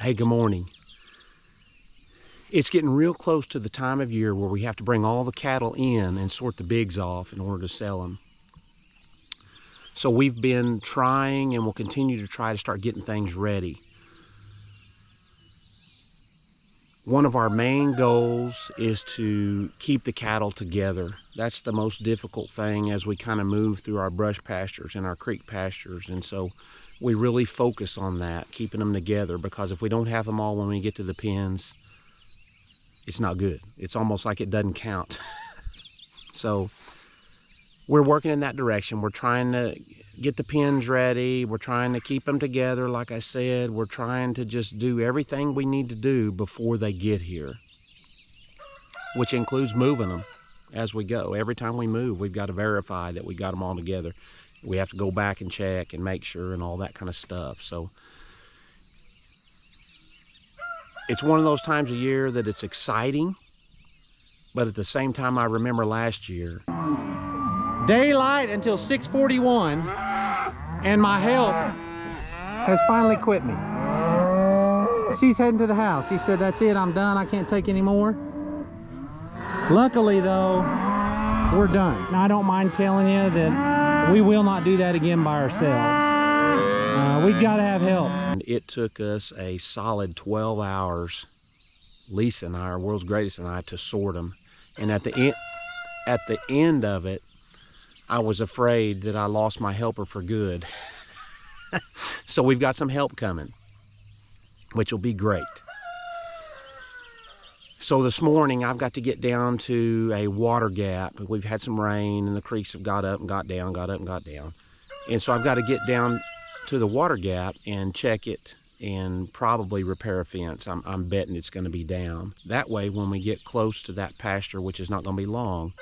Hey, good morning. It's getting real close to the time of year where we have to bring all the cattle in and sort the bigs off in order to sell them. So we've been trying and will continue to try to start getting things ready. One of our main goals is to keep the cattle together. That's the most difficult thing as we kind of move through our brush pastures and our creek pastures. And so we really focus on that, keeping them together, because if we don't have them all when we get to the pens, it's not good. It's almost like it doesn't count. So we're working in that direction. We're trying to get the pens ready. We're trying to keep them together. Like I said, we're trying to just do everything we need to do before they get here, which includes moving them as we go. Every time we move, we've got to verify that we got them all together. We have to go back and check and make sure and all that kind of stuff. So it's one of those times of year that it's exciting, but at the same time, I remember last year, daylight until 6:41, and my help has finally quit me. She's heading to the house. She said, that's it, I'm done, I can't take any more. Luckily though, we're done. Now, I don't mind telling you that we will not do that again by ourselves. We've got to have help. It took us a solid 12 hours, Lisa and I, our world's greatest and I, to sort them. And at the end of it, I was afraid that I lost my helper for good. So we've got some help coming, which will be great. So this morning I've got to get down to a water gap. We've had some rain and the creeks have got up and got down, got up and got down. And so I've got to get down to the water gap and check it and probably repair a fence. I'm betting it's going to be down. That way, when we get close to that pasture, which is not going to be long,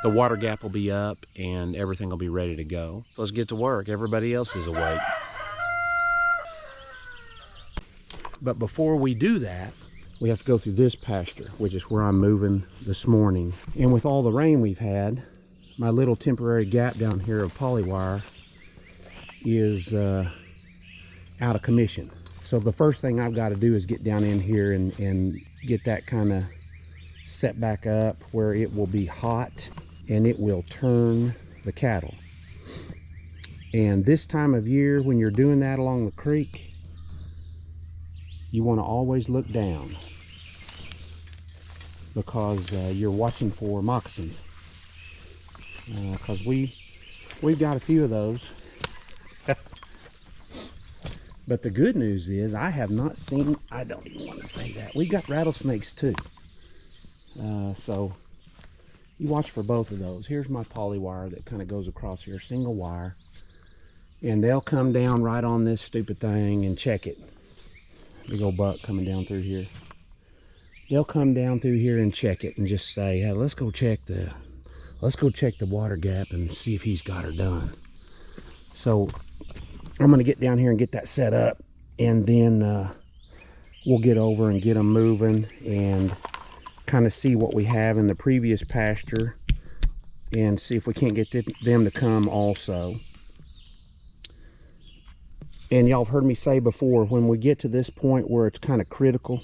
the water gap will be up and everything will be ready to go. So let's get to work. Everybody else is awake. But before we do that, we have to go through this pasture, which is where I'm moving this morning. And with all the rain we've had, my little temporary gap down here of polywire is out of commission. So the first thing I've got to do is get down in here and get that kind of set back up where it will be hot and it will turn the cattle. And this time of year, when you're doing that along the creek, you want to always look down because you're watching for moccasins, because we've got a few of those. But the good news is I have not seen, I don't even want to say that, we've got rattlesnakes too. So you watch for both of those. Here's my poly wire that kind of goes across here, single wire, and they'll come down right on this stupid thing and check it. Big old buck coming down through here. They'll come down through here and check it and just say, hey, let's go check the water gap and see if he's got her done. So I'm going to get down here and get that set up, and then we'll get over and get them moving and kind of see what we have in the previous pasture and see if we can't get them to come also. And y'all have heard me say before, when we get to this point where it's kind of critical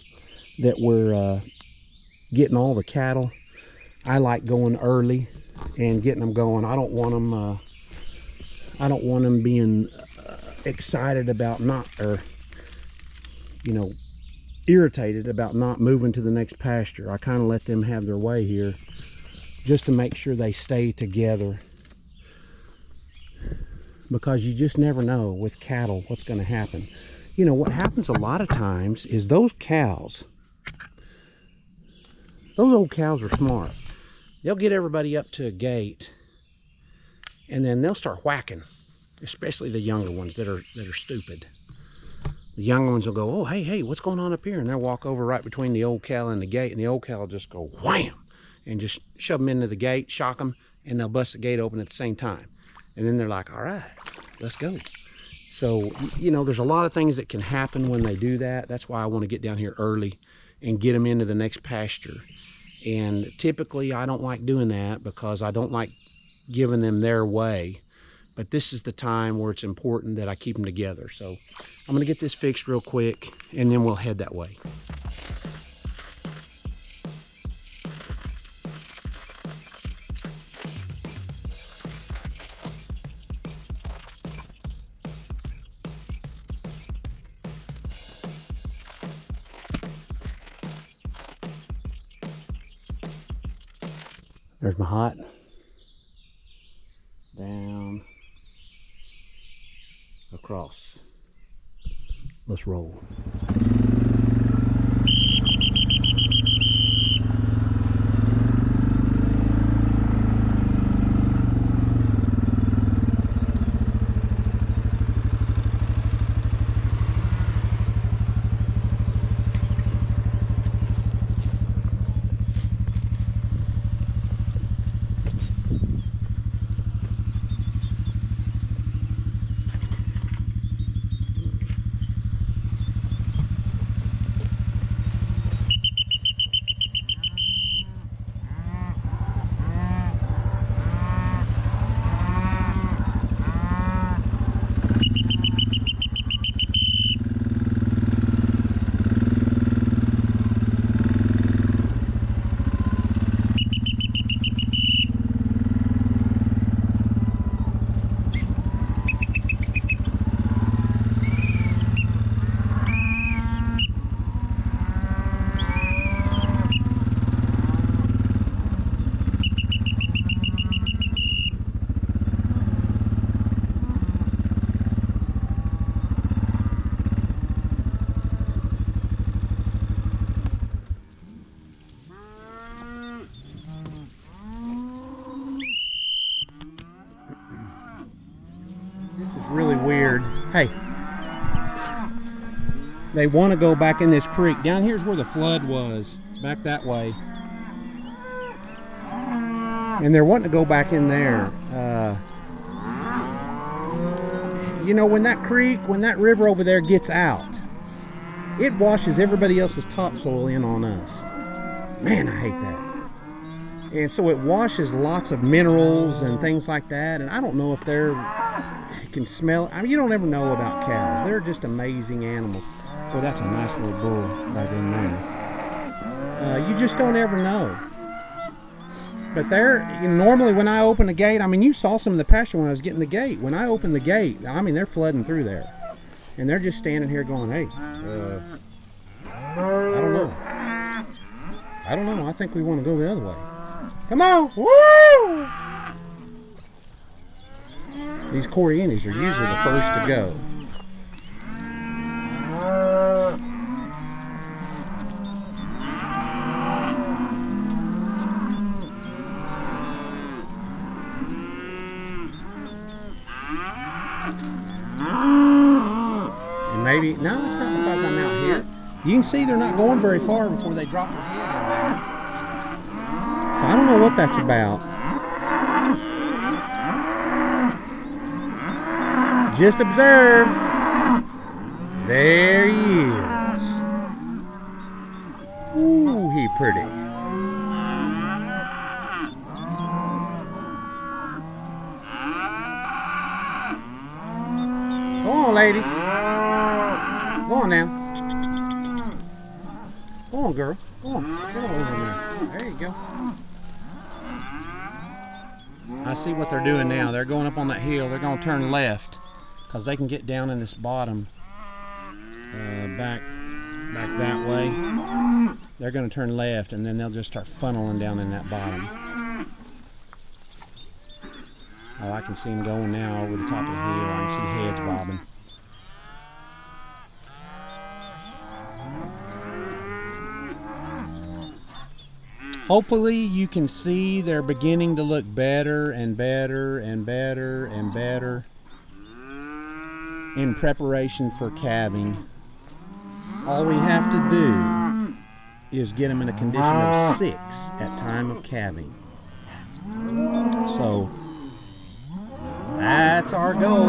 that we're getting all the cattle, I like going early and getting them going. I don't want them being excited about not, or irritated about not moving to the next pasture. I kind of let them have their way here just to make sure they stay together, because you just never know with cattle what's going to happen. What happens a lot of times is those old cows are smart. They'll get everybody up to a gate and then they'll start whacking, especially the younger ones that are stupid. The younger ones will go, oh, hey, what's going on up here? And they'll walk over right between the old cow and the gate, and the old cow will just go wham and just shove them into the gate, shock them, and they'll bust the gate open at the same time. And then they're like, all right, let's go. So, there's a lot of things that can happen when they do that. That's why I want to get down here early and get them into the next pasture. And typically I don't like doing that because I don't like giving them their way. but this is the time where it's important that I keep them together. So I'm gonna get this fixed real quick and then we'll head that way. There's my hot. Down. Across. Let's roll. This is really weird. Hey, they want to go back in this creek. Down here's where the flood was, back that way. And they're wanting to go back in there. You know, when that creek, when that river over there gets out, it washes everybody else's topsoil in on us. Man, I hate that. And so it washes lots of minerals and things like that. And I don't know if they're can smell. I mean, you don't ever know about cows. They're just amazing animals. Boy, that's a nice little bull right in there. You just don't ever know. But normally when I open the gate, I mean, you saw some of the pasture when I was getting the gate. When I open the gate, I mean, they're flooding through there. And they're just standing here going, hey, I don't know. I don't know. I think we want to go the other way. Come on. Woo! These Corianis are usually the first to go. And maybe, no, it's not because I'm out here. You can see they're not going very far before they drop their head in there. So I don't know what that's about. Just observe. There he is. Ooh, he pretty. Go on, ladies. Go on now. Go on, girl. Go on. Go on over there. There you go. I see what they're doing now. They're going up on that hill. They're going to turn left because they can get down in this bottom back that way. They're going to turn left and then they'll just start funneling down in that bottom. Oh, I can see them going now over the top of the hill. I can see heads bobbing. Hopefully you can see they're beginning to look better and better and better and better in preparation for calving. All we have to do is get them in a condition of 6 at time of calving. So that's our goal.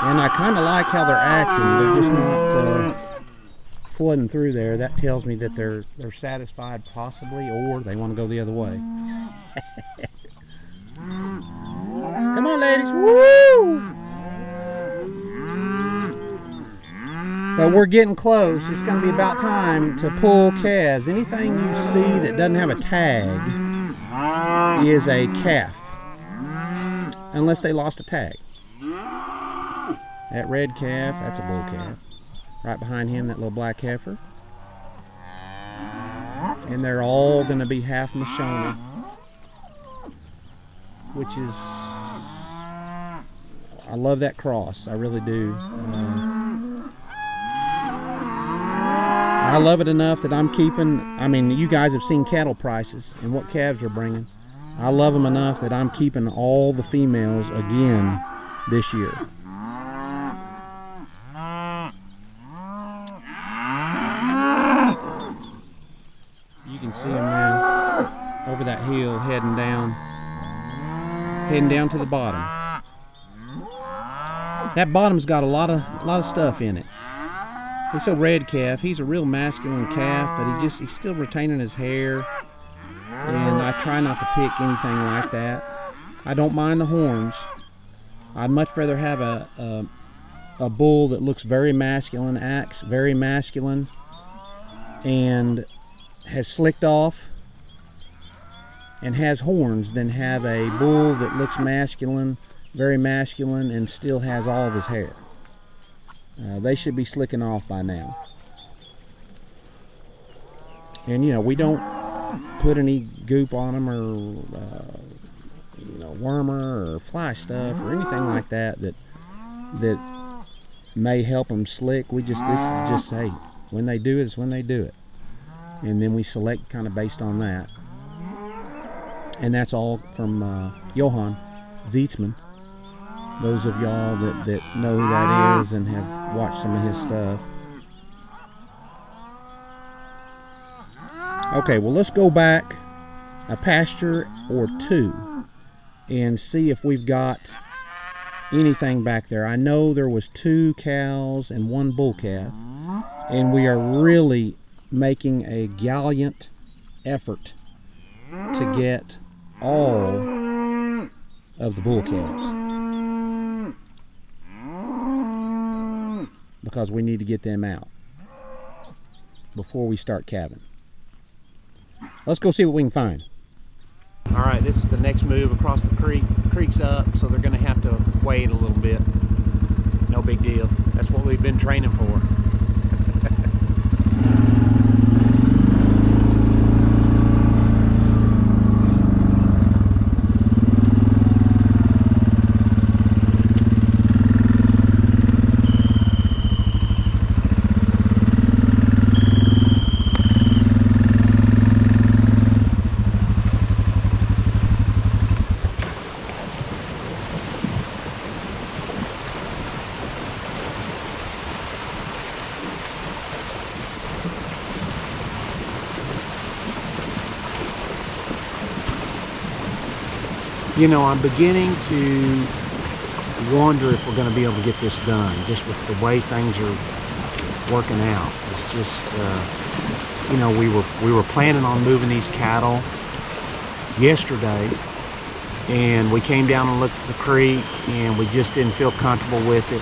And I kind of like how they're acting. They're just not flooding through there. That tells me that they're satisfied possibly, or they want to go the other way. on, ladies. Woo! But we're getting close. It's going to be about time to pull calves. Anything you see that doesn't have a tag is a calf. Unless they lost a tag. That red calf, that's a bull calf. Right behind him, that little black heifer. And they're all going to be half Mashona, which is, I love that cross. I really do. I love it enough that I'm keeping, I mean, you guys have seen cattle prices and what calves are bringing. I love them enough that I'm keeping all the females again this year. You can see them now over that hill heading down to the bottom. That bottom's got a lot of stuff in it. He's a red calf. He's a real masculine calf, but he's still retaining his hair. And I try not to pick anything like that. I don't mind the horns. I'd much rather have a bull that looks very masculine, acts very masculine, and has slicked off and has horns than have a bull that looks masculine, very masculine, and still has all of his hair. They should be slicking off by now. And you know, we don't put any goop on them or wormer or fly stuff or anything like that may help them slick. This is just, hey, when they do it, it's when they do it. And then we select kind of based on that. And that's all from Johann Zietzman. Those of y'all that know who that is and have watched some of his stuff. Okay, well, let's go back a pasture or two and see if we've got anything back there. I know there was 2 cows and 1 bull calf, and we are really making a gallant effort to get all of the bull calves, because we need to get them out before we start calving. Let's go see what we can find. All right, this is the next move across the creek. The creek's up, so they're gonna have to wait a little bit. No big deal. That's what we've been training for. You know, I'm beginning to wonder if we're going to be able to get this done, just with the way things are working out. It's just, you know, we were planning on moving these cattle yesterday, and we came down and looked at the creek, and we just didn't feel comfortable with it.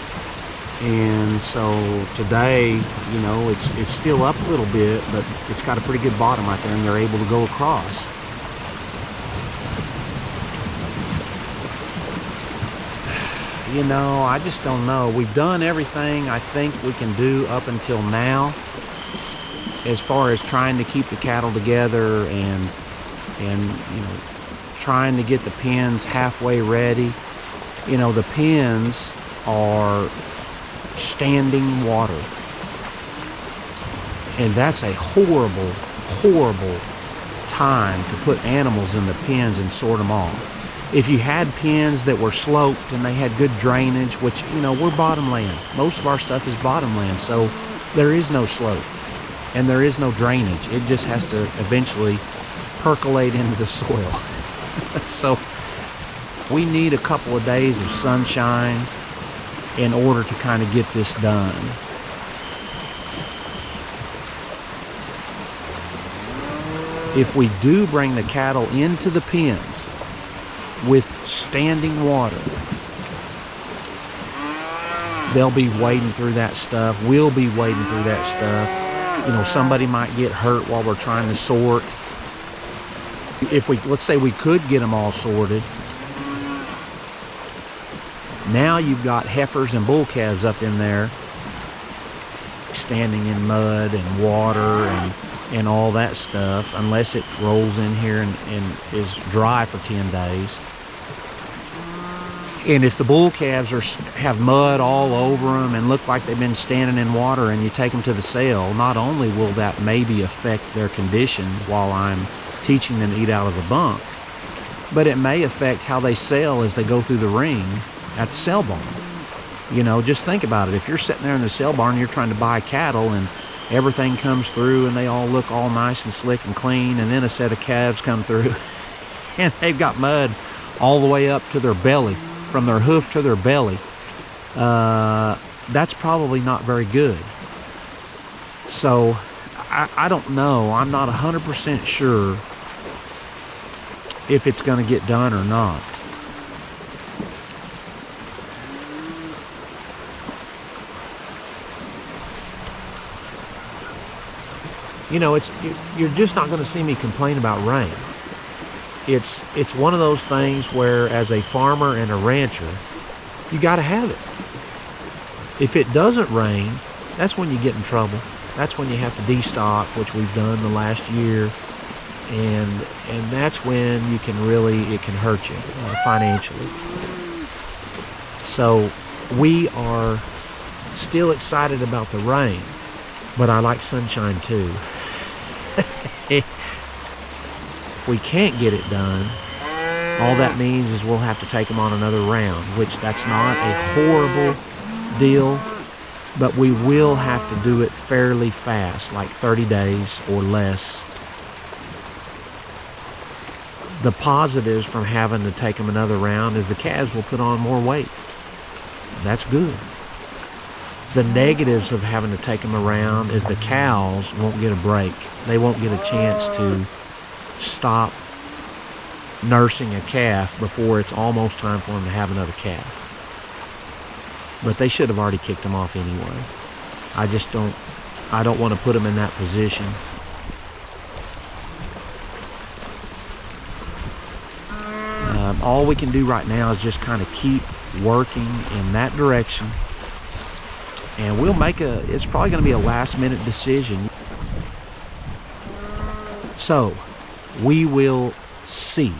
And so today, you know, it's still up a little bit, but it's got a pretty good bottom right there, and they're able to go across. You know, I just don't know. We've done everything I think we can do up until now as far as trying to keep the cattle together and you know, trying to get the pens halfway ready. You know, the pens are standing water, and that's a horrible, horrible time to put animals in the pens and sort them off. If you had pens that were sloped and they had good drainage, which, you know, we're bottomland. Most of our stuff is bottomland, so there is no slope and there is no drainage. It just has to eventually percolate into the soil. So we need a couple of days of sunshine in order to kind of get this done. If we do bring the cattle into the pens, with standing water. They'll be wading through that stuff. We'll be wading through that stuff. You know, somebody might get hurt while we're trying to sort. If we, let's say we could get them all sorted, now you've got heifers and bull calves up in there standing in mud and water and all that stuff, unless it rolls in here and is dry for 10 days. And if the bull calves have mud all over them and look like they've been standing in water, and you take them to the sale, not only will that maybe affect their condition while I'm teaching them to eat out of the bunk, but it may affect how they sell as they go through the ring at the sale barn. You know, just think about it. If you're sitting there in the sale barn and you're trying to buy cattle and everything comes through and they all look all nice and slick and clean, and then a set of calves come through and they've got mud all the way up to their belly, from their hoof to their belly, that's probably not very good. So I don't know. I'm not 100% sure if it's going to get done or not. You know, you're just not going to see me complain about rain. It's one of those things where, as a farmer and a rancher, you got to have it. If it doesn't rain, that's when you get in trouble. That's when you have to destock, which we've done the last year, and that's when it can hurt you financially. So we are still excited about the rain, but I like sunshine too. If we can't get it done, all that means is we'll have to take them on another round, which that's not a horrible deal, but we will have to do it fairly fast, like 30 days or less. The positives from having to take them another round is the calves will put on more weight. That's good. The negatives of having to take them around is the cows won't get a break. They won't get a chance to stop nursing a calf before it's almost time for them to have another calf. But they should have already kicked them off anyway. I don't want to put them in that position. All we can do right now is just kind of keep working in that direction. And we'll it's probably going to be a last minute decision. So, we will see.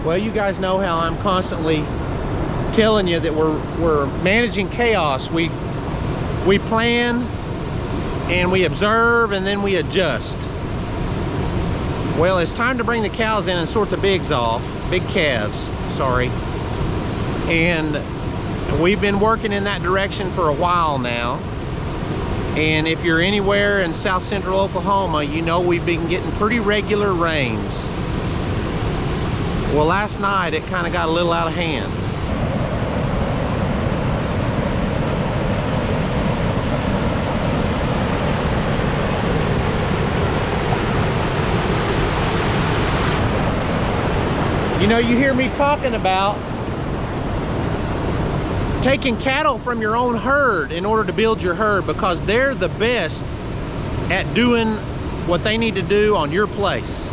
Well, you guys know how I'm constantly telling you that we're managing chaos. We plan and we observe and then we adjust. Well, it's time to bring the cows in and sort the big calves, sorry. And we've been working in that direction for a while now. And if you're anywhere in south central Oklahoma, you know we've been getting pretty regular rains. Well, last night it kind of got a little out of hand. You know, you hear me talking about taking cattle from your own herd in order to build your herd, because they're the best at doing what they need to do on your place.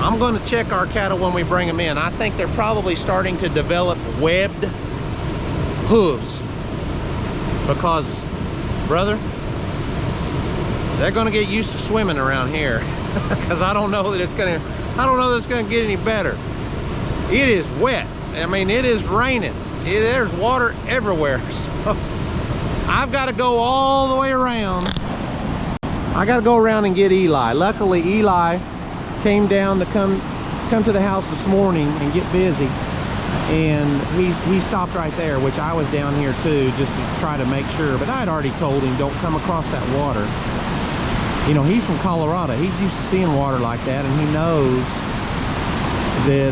I'm going to check our cattle when we bring them in. I think they're probably starting to develop webbed hooves, because, brother, they're going to get used to swimming around here. Because I don't know that it's going to get any better. It is wet. I mean, it is raining. There's water everywhere. So I've got to go all the way around. I got to go around and get Eli. Luckily, Eli came down to come to the house this morning and get busy. And he stopped right there, which I was down here too, just to try to make sure. But I had already told him, don't come across that water. You know, he's from Colorado. He's used to seeing water like that, and he knows that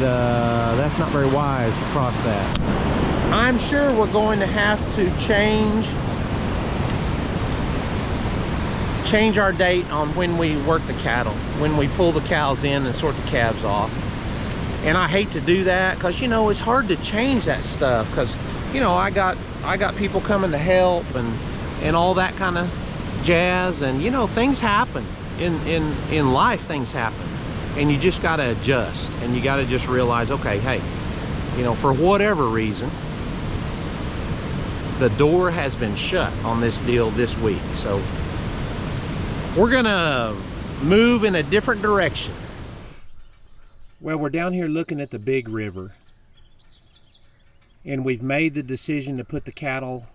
that's not very wise to cross that. I'm sure we're going to have to change change our date on when we work the cattle, when we pull the cows in and sort the calves off. And I hate to do that because, you know, it's hard to change that stuff because, you know, I got people coming to help and all that kind of jazz. And, you know, things happen in life, things happen. And you just got to adjust, and you got to just realize, okay, hey, you know, for whatever reason, the door has been shut on this deal this week. So we're gonna move in a different direction. Well, we're down here looking at the big river, and we've made the decision to put the cattle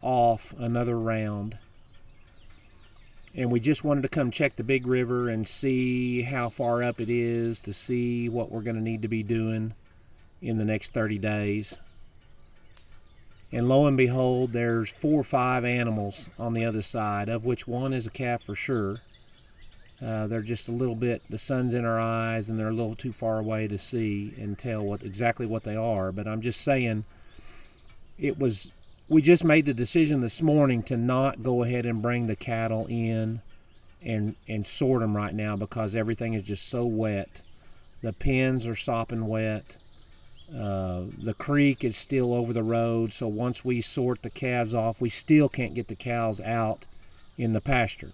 off another round. And we just wanted to come check the big river and see how far up it is, to see what we're gonna need to be doing in the next 30 days. And lo and behold, there's 4 or 5 animals on the other side, of which one is a calf for sure. They're just a little bit, the sun's in our eyes and they're a little too far away to see and tell exactly what they are. But I'm just saying, we just made the decision this morning to not go ahead and bring the cattle in and sort them right now because everything is just so wet. The pens are sopping wet. The creek is still over the road, so once we sort the calves off, we still can't get the cows out in the pasture.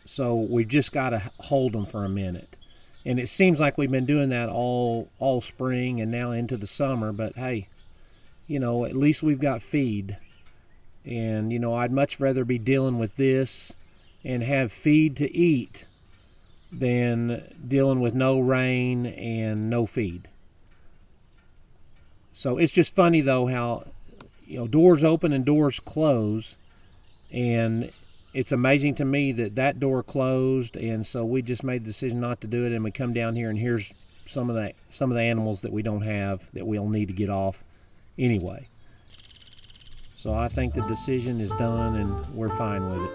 So we've just got to hold them for a minute. And it seems like we've been doing that all spring and now into the summer, but hey, you know, at least we've got feed. And, you know, I'd much rather be dealing with this and have feed to eat than dealing with no rain and no feed. So it's just funny though how, you know, doors open and doors close, and it's amazing to me that door closed, and so we just made the decision not to do it, and we come down here and here's some of the animals that we don't have that we'll need to get off anyway. So I think the decision is done and we're fine with it.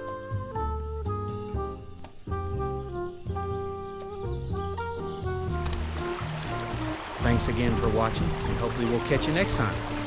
Thanks again for watching, and hopefully we'll catch you next time.